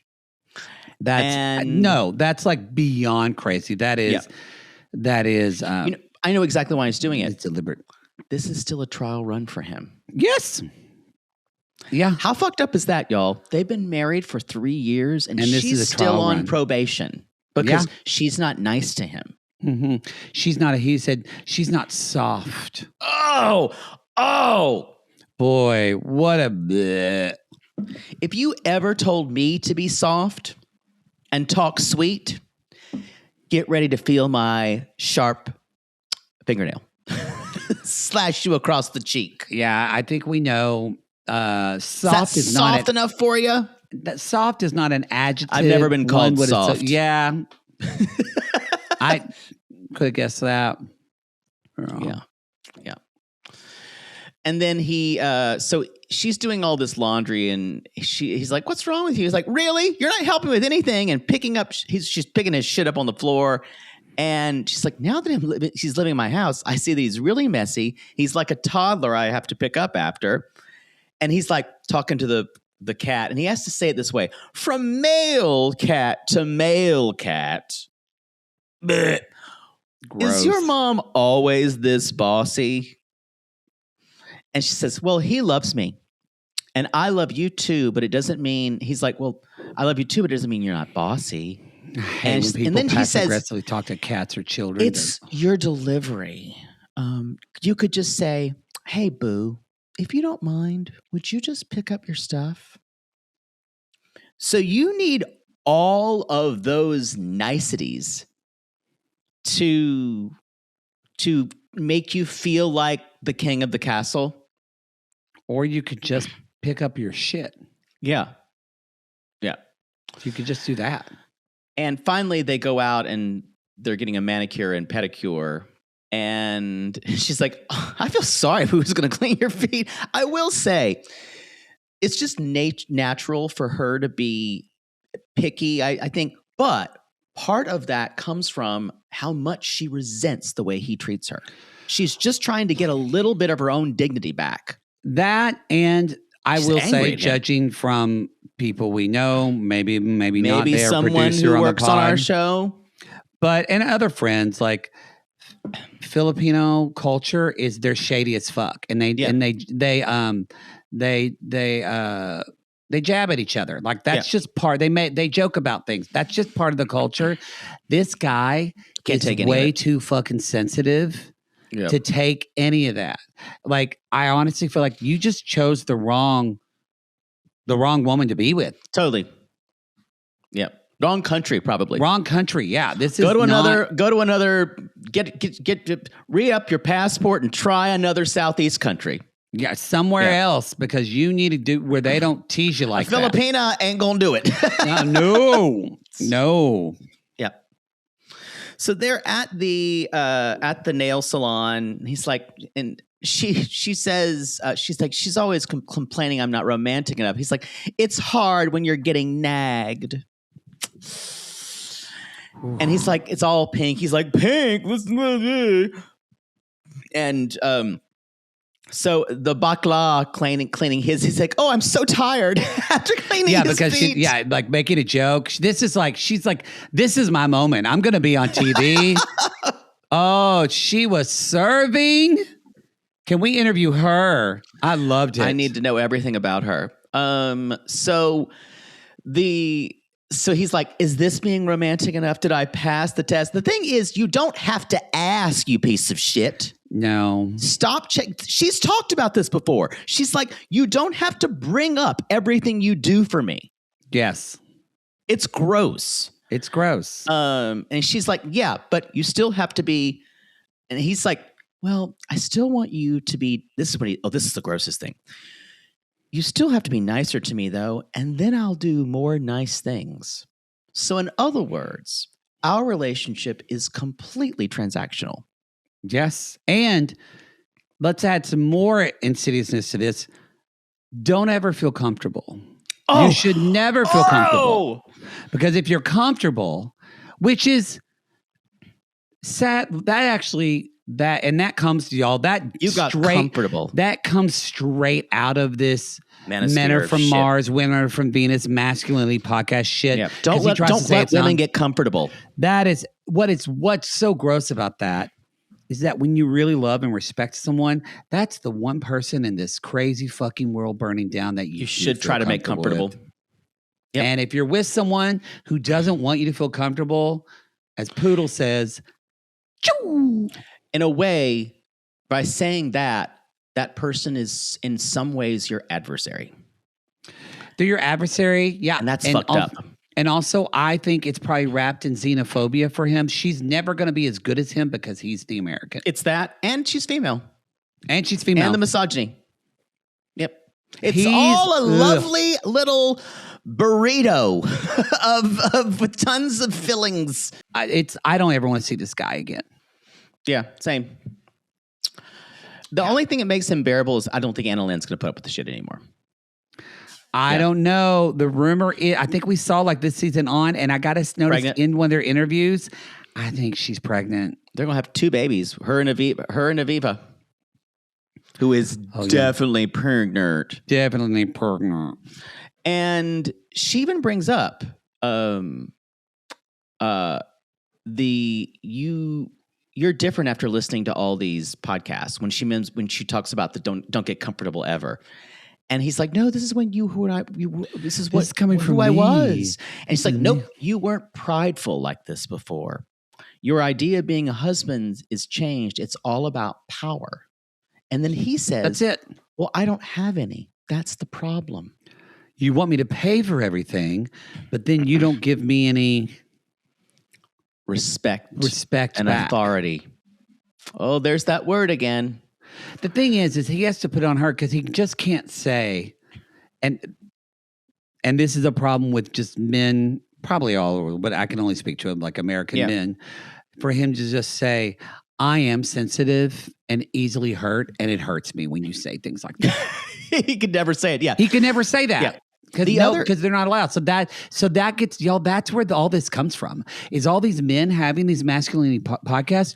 That's like beyond crazy. That is. I know exactly why he's doing it. It's deliberate. This is still a trial run for him. Yes. Yeah. How fucked up is that, y'all? They've been married for 3 years and she's still on probation because she's not nice to him. Mm-hmm. He said she's not soft. Oh, boy, what a bleh. If you ever told me to be soft and talk sweet, get ready to feel my sharp fingernail slash you across the cheek. Yeah, I think we know. Soft is not soft enough for you. That soft is not an adjective. I've never been called soft. Yeah, I could have guessed that. Yeah. And then so she's doing all this laundry, and he's like, "What's wrong with you?" He's like, "Really? You're not helping with anything." And she's picking his shit up on the floor. And she's like, now that she's living in my house, I see that he's really messy. He's like a toddler I have to pick up after. And he's like talking to the cat. And he has to say it this way. From male cat to male cat. Bleh. Is your mom always this bossy? And she says, well, he loves me. And I love you too. But it doesn't mean, he's like, well, I love you too, but it doesn't mean you're not bossy. And then he says, aggressively talk to cats or children. It's your delivery. You could just say, hey, boo, if you don't mind, would you just pick up your stuff? So you need all of those niceties to make you feel like the king of the castle. Or you could just pick up your shit. Yeah. You could just do that. And finally, they go out and they're getting a manicure and pedicure. And she's like, oh, I feel sorry who's going to clean your feet. I will say, it's just natural for her to be picky, I think. But part of that comes from how much she resents the way he treats her. She's just trying to get a little bit of her own dignity back. That, and I She's will angry say, at him. judging from people we know, maybe not. Maybe They're someone producer who on works the on pod, our show. but and other friends, like Filipino culture is they're shady as fuck, and they jab at each other. Like that's just part. They joke about things. That's just part of the culture. This guy Can't take is any of way it. too fucking sensitive to take any of that. Like I honestly feel like you just chose the wrong woman to be with. Totally. Yep. Wrong country, probably. Wrong country. Yeah. This is Go to another. Get re-up your passport and try another Southeast country. Yeah, somewhere else, because you need to do where they don't tease you like a Filipina ain't gonna do it. No. Yep. So they're at the nail salon. He's like, and she says, she's always complaining I'm not romantic enough. He's like, it's hard when you're getting nagged. And he's like, it's all pink. He's like, pink. Listen to me. And so the bakla cleaning his, he's like, oh, I'm so tired after cleaning his because feet. like making a joke. She's like, this is my moment. I'm going to be on TV. Oh, she was serving. Can we interview her? I loved it. I need to know everything about her. So he's like, is this being romantic enough? Did I pass the test? The thing is, you don't have to ask, you piece of shit. No. Stop. She's talked about this before. She's like, you don't have to bring up everything you do for me. Yes. It's gross. It's gross. And she's like, yeah, but you still have to be. And he's like, well, I still want you to be. This is the grossest thing. You still have to be nicer to me, though, and then I'll do more nice things. So in other words, our relationship is completely transactional. Yes. And let's add some more insidiousness to this. Don't ever feel comfortable. Oh. You should never feel comfortable. Because if you're comfortable, which is sad, that comes to y'all. You got comfortable. That comes straight out of this Manosphere Men Are From shit. Mars, Women Are From Venus, masculinity podcast shit. Yeah. Don't let women get comfortable. That is what's so gross about that is that when you really love and respect someone, that's the one person in this crazy fucking world burning down that you should try to make comfortable. Yep. And if you're with someone who doesn't want you to feel comfortable, as Poodle says, choo! In a way, by saying that person is in some ways your adversary. They're your adversary, yeah. And that's fucked up. And also, I think it's probably wrapped in xenophobia for him. She's never going to be as good as him because he's the American. It's that, and she's female. And she's female. And the misogyny. Yep. It's all a lovely little burrito of with tons of fillings. I don't ever want to see this guy again. Yeah, same. The only thing that makes him bearable is I don't think Annalyn's going to put up with the shit anymore. I don't know. The rumor is, I think we saw like this season on, and I got to notice in one of their interviews, I think she's pregnant. They're going to have 2 babies, her and Aviva, who is definitely pregnant. Definitely pregnant. And she even brings up you're different after listening to all these podcasts when she talks about the don't get comfortable ever. And he's like, no, this is when this is what's coming from who I was. And she's like, nope, you weren't prideful like this before. Your idea of being a husband is changed. It's all about power. And then he says, that's it. Well, I don't have any. That's the problem. You want me to pay for everything, but then you don't give me any respect and back. Authority. Oh, there's that word again. The thing is he has to put it on her because he just can't say, and this is a problem with just men, probably all over, but I can only speak to him like American men, for him to just say, I am sensitive and easily hurt, and it hurts me when you say things like that. He could never say it. Yeah. He could never say that. Yeah. because they're not allowed. So that gets y'all. That's where all this comes from. Is all these men having these masculinity podcasts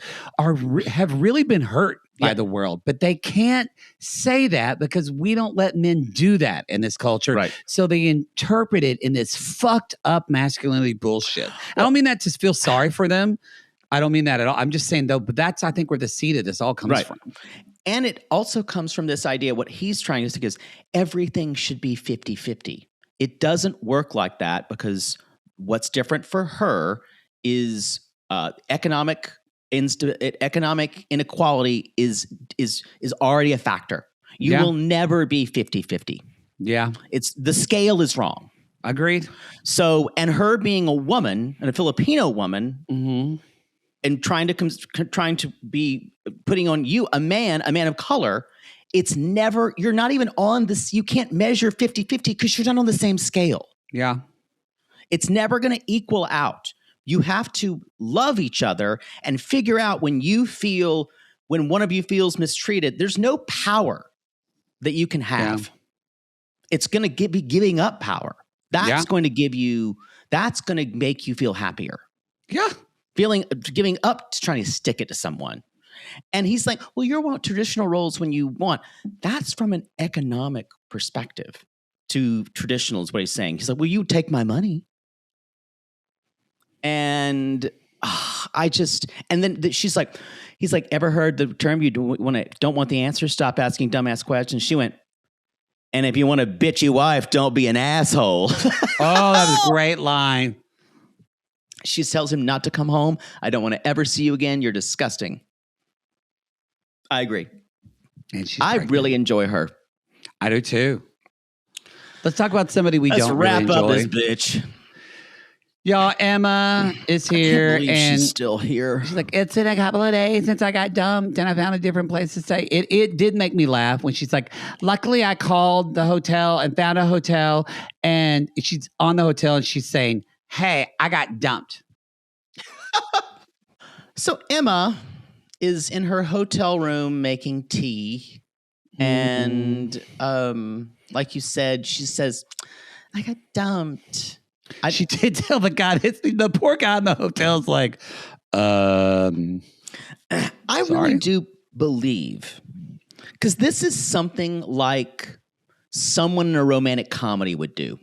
have really been hurt by the world, but they can't say that because we don't let men do that in this culture. Right. So they interpret it in this fucked up masculinity bullshit. I don't mean that to feel sorry for them. I don't mean that at all. I'm just saying though, but that's I think where the seed of this all comes from. And it also comes from this idea, what he's trying to say is everything should be 50-50. It doesn't work like that because what's different for her is economic inequality is already a factor. You will never be 50-50. Yeah. The scale is wrong. Agreed. So, and her being a woman, and a Filipino woman, and trying to be putting on you, a man of color, it's never, you're not even on this, you can't measure 50-50 because you're not on the same scale. Yeah. It's never going to equal out. You have to love each other and figure out when one of you feels mistreated, there's no power that you can have. Yeah. It's going to be giving up power. That's going to make you feel happier. Yeah. Giving up to trying to stick it to someone. And he's like, well, you want traditional roles when you want. That's from an economic perspective to traditional is what he's saying. He's like, well, you take my money. And he's like, ever heard the term you don't want the answer, stop asking dumbass questions? She went, and if you want a bitchy wife, don't be an asshole. Oh, that was a great line. She tells him not to come home. I don't want to ever see you again. You're disgusting. I agree. And I really enjoy her. I do too. Let's talk about somebody we don't really enjoy. Let's wrap up this bitch. Y'all, Emma is here. And she's still here. She's like, it's been a couple of days since I got dumped and I found a different place to stay. It did make me laugh when she's like, luckily I called the hotel and found a hotel, and she's on the hotel and she's saying, hey, I got dumped. So Emma is in her hotel room making tea. And like you said, she says, I got dumped. She did tell the guy, the poor guy in the hotel's like, I really do believe, because this is something like someone in a romantic comedy would do.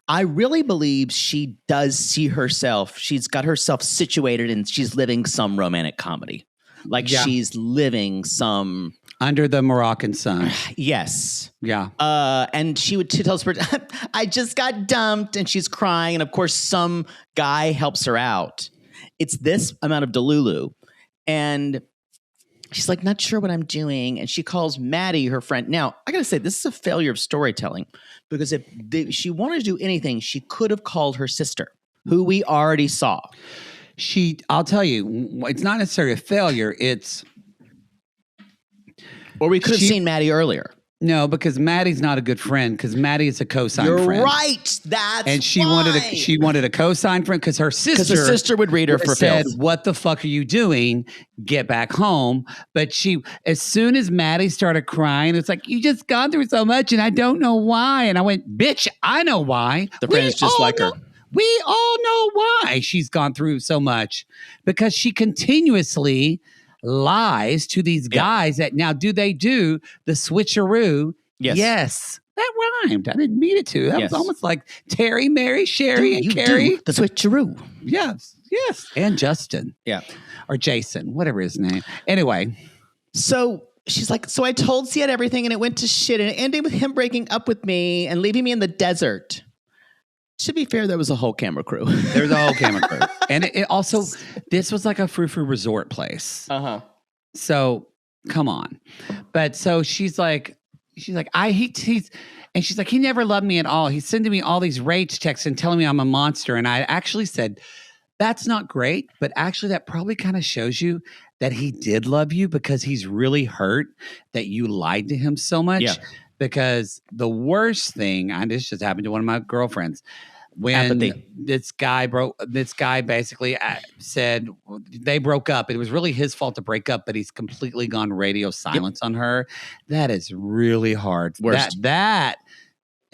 I really believe she does see herself. She's got herself situated and she's living some romantic comedy. Like she's living some... Under the Moroccan sun. Yes. Yeah. And she would tell us, I just got dumped, and she's crying. And of course, some guy helps her out. It's this amount of Delulu. And she's like, not sure what I'm doing. And she calls Mattie, her friend. Now, I got to say, this is a failure of storytelling, because if she wanted to do anything, she could have called her sister, who we already saw. I'll tell you, it's not necessarily a failure. Or we could have seen Mattie earlier. No, because Maddie's not a good friend, because Mattie is a co-sign friend. You're right. That's and she wanted a co-sign friend because her sister would read her for said, filth. what the fuck are you doing? Get back home. But as soon as Mattie started crying, it's like, you just gone through so much and I don't know why. And I went, bitch, I know why. The friend's just like her. We all know why she's gone through so much, because she continuously lies to these guys that now do the switcheroo. Yes. That rhymed. I didn't mean it to. That was almost like Terry, Mary, Sherry, and Carrie. The switcheroo. Yes. And Justin. Yeah. Or Jason, whatever his name. Anyway. So she's like, so I told Siad everything and it went to shit, and it ended with him breaking up with me and leaving me in the desert. To be fair, there was a whole camera crew. There was a whole camera crew. And it also, this was like a frou-frou resort place. Uh-huh. So, come on. But so she's like, and she's like, he never loved me at all. He's sending me all these rage texts and telling me I'm a monster. And I actually said, that's not great. But actually, that probably kind of shows you that he did love you, because he's really hurt that you lied to him so much. Yeah. Because the worst thing, and this just happened to one of my girlfriends, when this guy basically said they broke up. It was really his fault to break up, but he's completely gone radio silence on her. That is really hard. Worst. That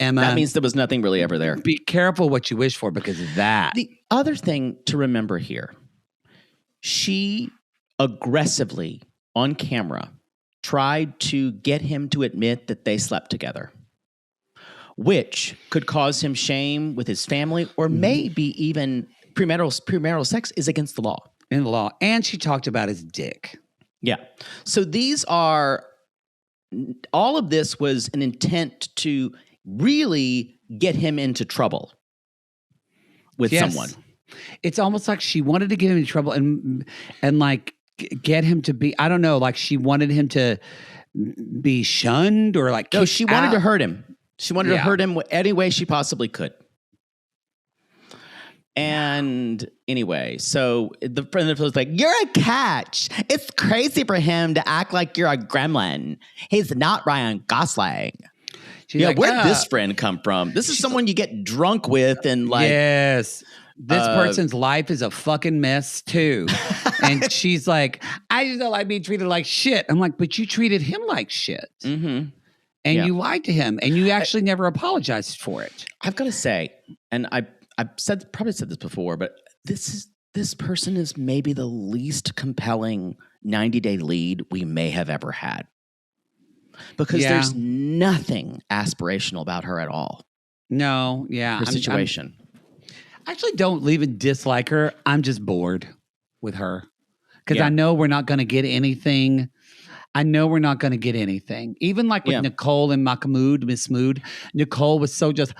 Emma. That means there was nothing really ever there. Be careful what you wish for because of that. The other thing to remember here, she aggressively on camera tried to get him to admit that they slept together, which could cause him shame with his family, or maybe even premarital sex is against the law. In the law. And she talked about his dick. Yeah. So all of this was an intent to really get him into trouble with someone. It's almost like she wanted to get him into trouble and like get him to be, I don't know, like she wanted him to be shunned or like. No, she wanted to hurt him. She wanted to hurt him any way she possibly could. And anyway, so the friend was like, "You're a catch. It's crazy for him to act like you're a gremlin. He's not Ryan Gosling." She's like, where'd this friend come from? This is someone you get drunk with and like. Yes. This person's life is a fucking mess too. And she's like, "I just don't like being treated like shit." I'm like, "But you treated him like shit." Mm-hmm. And you lied to him and you actually never apologized for it. I've got to say, and I've probably said this before, but this person is maybe the least compelling 90-day lead we may have ever had. Because there's nothing aspirational about her at all. No, yeah. Her situation. I actually don't even dislike her. I'm just bored with her. Because I know we're not going to get anything. Even like with Nicole and Miss Mood. Nicole was so just,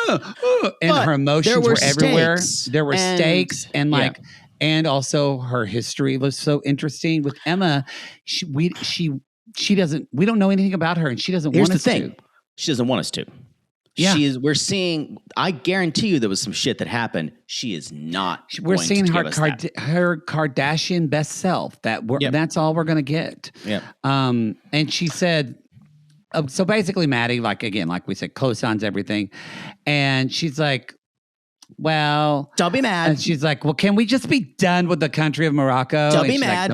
and her emotions were everywhere. There were stakes and like, and also her history was so interesting. With Emma, we don't know anything about her and she doesn't want us to. She doesn't want us to. Yeah. I guarantee you there was some shit that happened. She is not. We're seeing her Kardashian best self. That's all we're going to get. Yeah. And she said, so basically Mattie, like we said, co-signs everything. And she's like, well, don't be mad. And she's like, well, can we just be done with the country of Morocco? Don't be mad.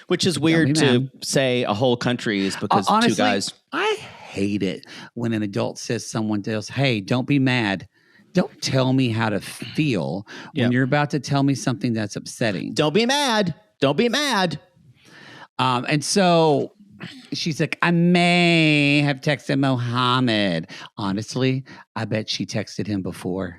Which is weird to say a whole country is because honestly, two guys. I hate it when an adult says someone else, "Hey, don't be mad. Don't tell me how to feel when you're about to tell me something that's upsetting. Don't be mad. Don't be mad." And so she's like, "I may have texted Mohammed." Honestly, I bet she texted him before.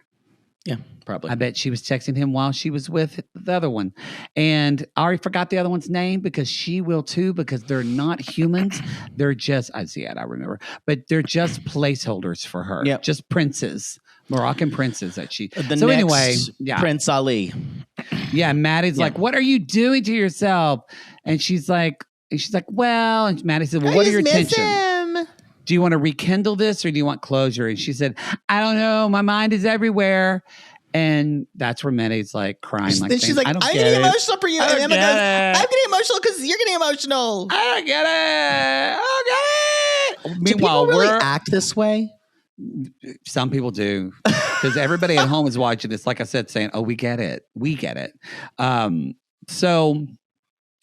Yeah, probably. I bet she was texting him while she was with the other one. And I already forgot the other one's name because she will too, because they're not humans. They're just, I remember, but they're just placeholders for her. Yep. Just princes, Moroccan princes that she. Anyway, Prince Ali. Yeah, Maddie's like, "What are you doing to yourself?" And she's like, "Well," and Mattie said, "Well, what are your intentions? Do you want to rekindle this or do you want closure?" And she said, "I don't know. My mind is everywhere." And that's where Maddie's like crying. Like, she's like, "I'm getting emotional for you." And Emma goes, "I'm getting emotional because you're getting emotional." I don't get it. Meanwhile, do people really act this way? Some people do. Because everybody at home is watching this, like I said, saying, "Oh, we get it. We get it." So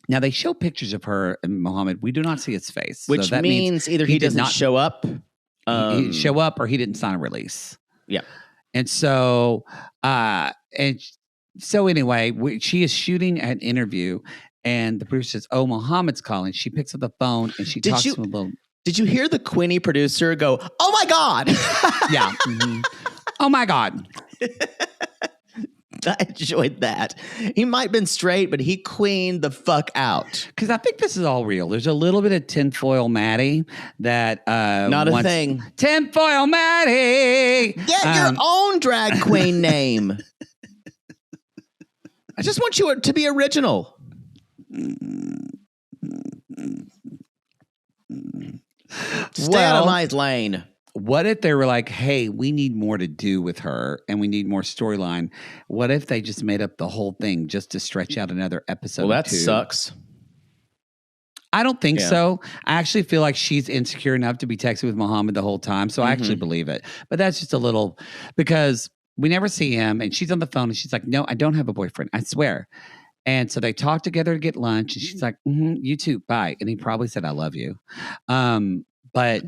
now they show pictures of her and Mohammed. We do not see his face. Which so that means either he doesn't show up. He didn't show up or he didn't sign a release. Yeah. And so, anyway, she is shooting an interview and the producer says, "Oh, Mohammed's calling." She picks up the phone and she talks to him a little. Did you hear the Queenie producer go, "Oh my God"? Yeah. Mm-hmm. Oh my God. I enjoyed that. He might have been straight, but he queened the fuck out. Because I think this is all real. There's a little bit of tinfoil Mattie that not a thing. Tinfoil Mattie. Get your own drag queen name. I just want you to be original. Stay out of my lane. What if they were like, "Hey, we need more to do with her and we need more storyline"? What if they just made up the whole thing just to stretch out another episode? Well, that sucks. I don't think so. I actually feel like she's insecure enough to be texting with Mohammed the whole time. So I actually believe it. But that's just a little, because we never see him and she's on the phone and she's like, "No, I don't have a boyfriend. I swear." And so they talk together to get lunch and she's like, "You too, bye." And he probably said, "I love you." But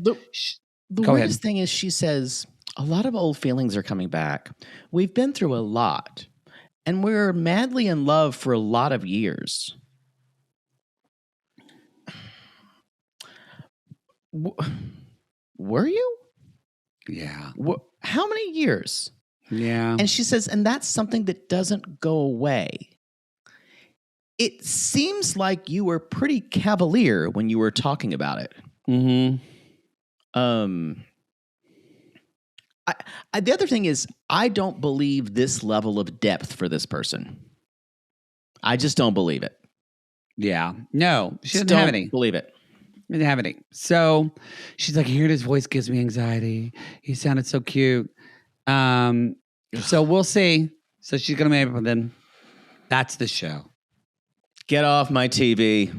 the weirdest thing is she says, A lot of old feelings are coming back. We've been through a lot, and we're madly in love for a lot of years. Were you? Yeah. How many years? Yeah. And she says, and that's something that doesn't go away. It seems like you were pretty cavalier when you were talking about it. Mm-hmm. The other thing is, I don't believe this level of depth for this person. I just don't believe it. Yeah. No, she doesn't don't have any. Believe it. Didn't have any. So she's like, hearing his voice gives me anxiety. He sounded so cute. So we'll see. So she's gonna make it with him. That's the show. Get off my TV.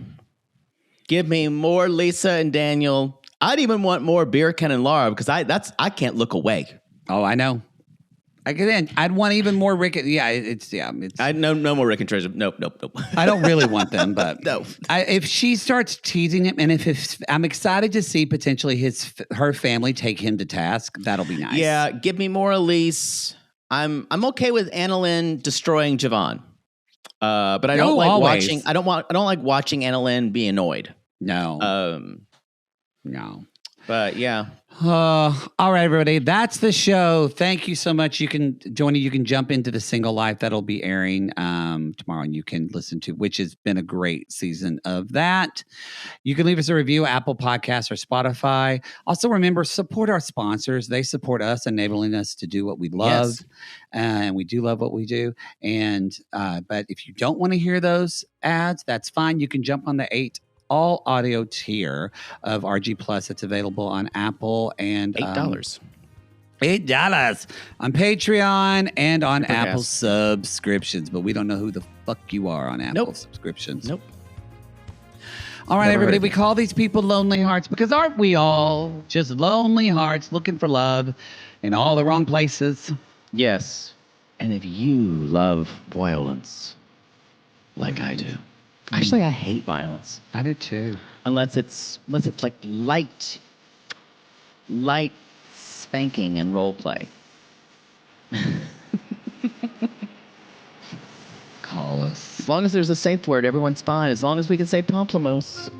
Give me more Lisa and Daniel. I'd even want more Birkan and Laura because I can't look away. Oh, I know. I'd want even more Rick. It's. I no more Rick and Treasure. Nope. I don't really want them, but no. If she starts teasing him, and if I'm excited to see potentially her family take him to task, that'll be nice. Yeah, give me more Elise. I'm okay with Annalyn destroying Jovon, but I don't like watching. I don't like watching Annalyn be annoyed. No. No. But yeah. All right, everybody. That's the show. Thank you so much. You can jump into the Single Life that'll be airing tomorrow, and you can listen to, which has been a great season of that. You can leave us a review, Apple Podcasts or Spotify. Also, remember, support our sponsors. They support us, enabling us to do what we love. Yes. And we do love what we do. And but if you don't want to hear those ads, that's fine. You can jump on the all audio tier of RG Plus. It's available on Apple and $8. $8 on Patreon and on Super Apple gas. subscriptions, but we don't know who the fuck you are on Apple subscriptions. Nope. All right, Never everybody, heard we of call these people lonely hearts because aren't we all just lonely hearts looking for love in all the wrong places? Yes. And if you love violence, like I do. Actually, I hate violence. I do too. Unless it's like light spanking and role play. Call us. As long as there's a safe word, everyone's fine. As long as we can say Pomplamos.